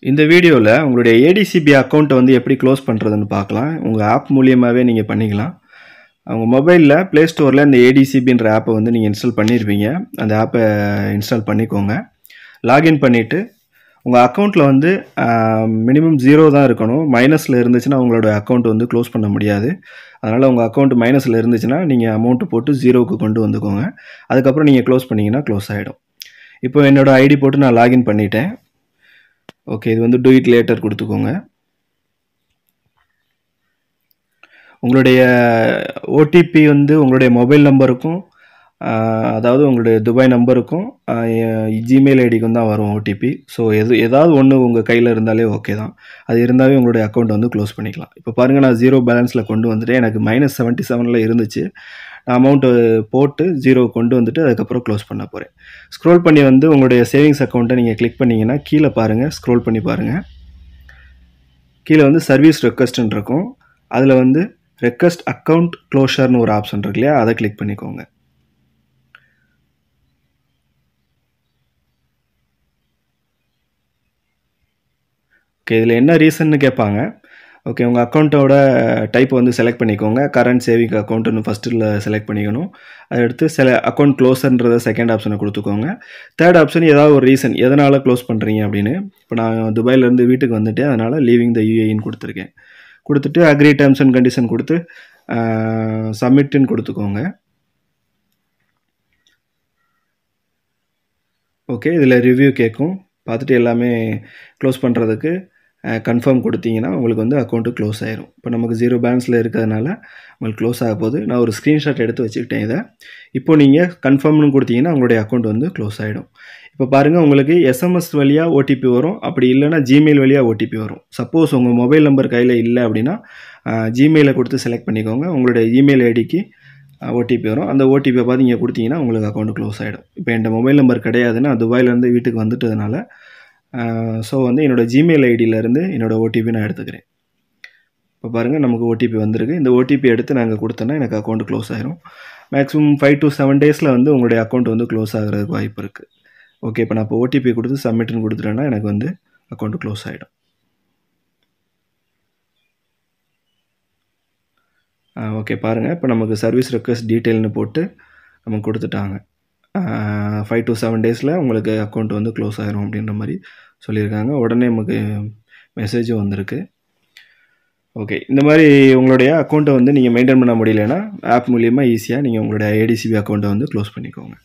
இந்த வீடியோவில் உங்களுடைய ஏடிசிபி அக்கௌண்ட்டை வந்து எப்படி க்ளோஸ் பண்ணுறதுன்னு பார்க்கலாம். உங்கள் ஆப் மூலியமாகவே நீங்கள் பண்ணிக்கலாம். உங்கள் மொபைலில் ப்ளே ஸ்டோரில் இந்த ஏடிசிபின்ற ஆப்பை வந்து நீங்கள் இன்ஸ்டால் பண்ணியிருப்பீங்க. அந்த ஆப்பை இன்ஸ்டால் பண்ணிக்கோங்க. லாகின் பண்ணிவிட்டு உங்கள் அக்கௌண்ட்டில் வந்து மினிமம் 0 தான் இருக்கணும். மைனஸில் இருந்துச்சுன்னா உங்களோட அக்கௌண்ட் வந்து க்ளோஸ் பண்ண முடியாது. அதனால் உங்கள் அக்கௌண்ட் மைனஸில் இருந்துச்சுன்னா நீங்கள் அமௌண்ட்டு போட்டு 0க்கு கொண்டு வந்துக்கோங்க. அதுக்கப்புறம் நீங்கள் க்ளோஸ் பண்ணிங்கன்னா க்ளோஸ் ஆகிடும். இப்போ என்னோடய ஐடி போட்டு நான் லாகின் பண்ணிட்டேன். ஓகே, இது வந்து டூ இட் லேட்டர் கொடுத்துக்கோங்க. உங்களுடைய ஓடிபி வந்து உங்களுடைய மொபைல் நம்பருக்கும் அதாவது உங்களுடைய துபாய் நம்பருக்கும் ஜிமெயில் ஐடிக்கும் தான் வரும் ஓடிபி. ஸோ ஏதாவது ஒன்று உங்கள் கையில் இருந்தாலே ஓகே தான். அது இருந்தாலே உங்களுடைய அக்கௌண்ட் வந்து க்ளோஸ் பண்ணிக்கலாம். இப்போ பாருங்கள், நான் 0 பேலன்ஸில் கொண்டு வந்துட்டேன். எனக்கு -77 இருந்துச்சு. நான் அமௌண்ட்டு போட்டு 0 கொண்டு வந்துட்டு அதுக்கப்புறம் க்ளோஸ் பண்ண போகிறேன். ஸ்க்ரோல் பண்ணி வந்து உங்களுடைய சேவிங்ஸ் அக்கௌண்ட்டை நீங்கள் கிளிக் பண்ணிங்கன்னா கீழே பாருங்கள், ஸ்க்ரோல் பண்ணி பாருங்கள். கீழே வந்து சர்வீஸ் ரெக்வஸ்ட்னு இருக்கும். அதில் வந்து ரெக்வஸ்ட் அக்கௌண்ட் க்ளோஷர்னு ஒரு ஆப்ஷன் இருக்கு இல்லையா, அதை கிளிக் பண்ணிக்கோங்க. ஓகே, இதில் என்ன ரீசன்னு கேட்பாங்க. ஓகே, உங்கள் அக்கௌண்ட்டோட டைப் வந்து செலக்ட் பண்ணிக்கோங்க. கரண்ட் சேவிங் அக்கௌண்ட்டுன்னு ஃபஸ்ட்டில் செலக்ட் பண்ணிக்கணும். அதை எடுத்து அக்கௌண்ட் க்ளோஸர்ன்றதை செகண்ட் ஆப்ஷனை கொடுத்துக்கோங்க. தேர்ட் ஆப்ஷன் ஏதாவது ஒரு ரீசன் எதனால் க்ளோஸ் பண்ணுறீங்க அப்படின்னு. இப்போ நான் துபாயிலேருந்து வீட்டுக்கு வந்துட்டேன், அதனால் லீவிங் த யூஏஇன்னு கொடுத்துருக்கேன். கொடுத்துட்டு அக்ரி டேர்ம்ஸ் அண்ட் கண்டிஷன் கொடுத்து சப்மிட்டுன்னு கொடுத்துக்கோங்க. ஓகே, இதில் ரிவ்யூ கேட்கும். பார்த்துட்டு எல்லாமே க்ளோஸ் பண்ணுறதுக்கு கன்ஃபார்ம் கொடுத்தீங்கன்னா உங்களுக்கு வந்து அக்கௌண்ட்டு க்ளோஸ் ஆயிரும். இப்போ நமக்கு 0 பேலன்ஸில் இருக்கிறதுனால உங்களுக்கு க்ளோஸ் ஆக போகுது. நான் ஒரு ஸ்க்ரீன்ஷாட் எடுத்து வச்சுக்கிட்டேன் இதை. இப்போ நீங்கள் கன்ஃபார்ம்னு கொடுத்தீங்கன்னா உங்களுடைய அக்கௌண்ட் வந்து க்ளோஸ் ஆகிடும். இப்போ பாருங்கள், உங்களுக்கு எஸ்எம்எஸ் வழியாக ஓடிபி வரும். அப்படி இல்லைனா ஜிமெயில் வழியாக ஓடிபி வரும். சப்போஸ் உங்கள் மொபைல் நம்பர் கையில் இல்லை அப்படின்னா ஜிமெயிலை கொடுத்து செலக்ட் பண்ணிக்கோங்க. உங்களுடைய இமெயில் ஐடிக்கு ஓடிபி வரும். அந்த ஓடிபியை பார்த்து நீங்கள் கொடுத்தீங்கன்னா உங்களுக்கு அக்கௌண்ட் க்ளோஸ் ஆகிடும். இப்போ என் மொபைல் நம்பர் கிடையாதுன்னா துபாயிலேருந்து வீட்டுக்கு வந்துட்டதுனால ஸோ வந்து என்னோடய ஜிமெயில் ஐடியிலேருந்து என்னோடய ஓடிபி நான் எடுத்துக்கிறேன். இப்போ பாருங்கள், நமக்கு ஓடிபி வந்திருக்கு. இந்த ஓடிபி எடுத்து நாங்கள் கொடுத்தோன்னா எனக்கு அக்கௌண்ட் க்ளோஸ் ஆகிரும். மேக்ஸிமம் 5 to 7 டேஸில் வந்து உங்களுடைய அக்கௌண்ட் வந்து க்ளோஸ் ஆகிறதுக்கு வாய்ப்பு இருக்குது. ஓகே, இப்போ நான் இப்போ ஓடிபி கொடுத்து சப்மிட்னு கொடுத்துட்டேன்னா எனக்கு வந்து அக்கௌண்ட் க்ளோஸ் ஆகிடும். ஓகே, பாருங்கள், இப்போ நமக்கு சர்வீஸ் ரெக்வஸ்ட் டீட்டெயில்னு போட்டு நமக்கு கொடுத்துட்டாங்க. 5 to 7 டேஸில் உங்களுக்கு அக்கௌண்ட் வந்து க்ளோஸ் ஆகிரும் அப்படின்ற மாதிரி சொல்லியிருக்காங்க. உடனே நமக்கு மெசேஜும் வந்திருக்கு. ஓகே, இந்த மாதிரி உங்களுடைய அக்கௌண்ட்டை வந்து நீங்கள் மெயின்டைன் பண்ண முடியலைன்னா ஆப் மூலியமாக ஈஸியாக நீங்கள் உங்களுடைய ஏடிசிபி அக்கௌண்ட்டை வந்து க்ளோஸ் பண்ணிக்கோங்க.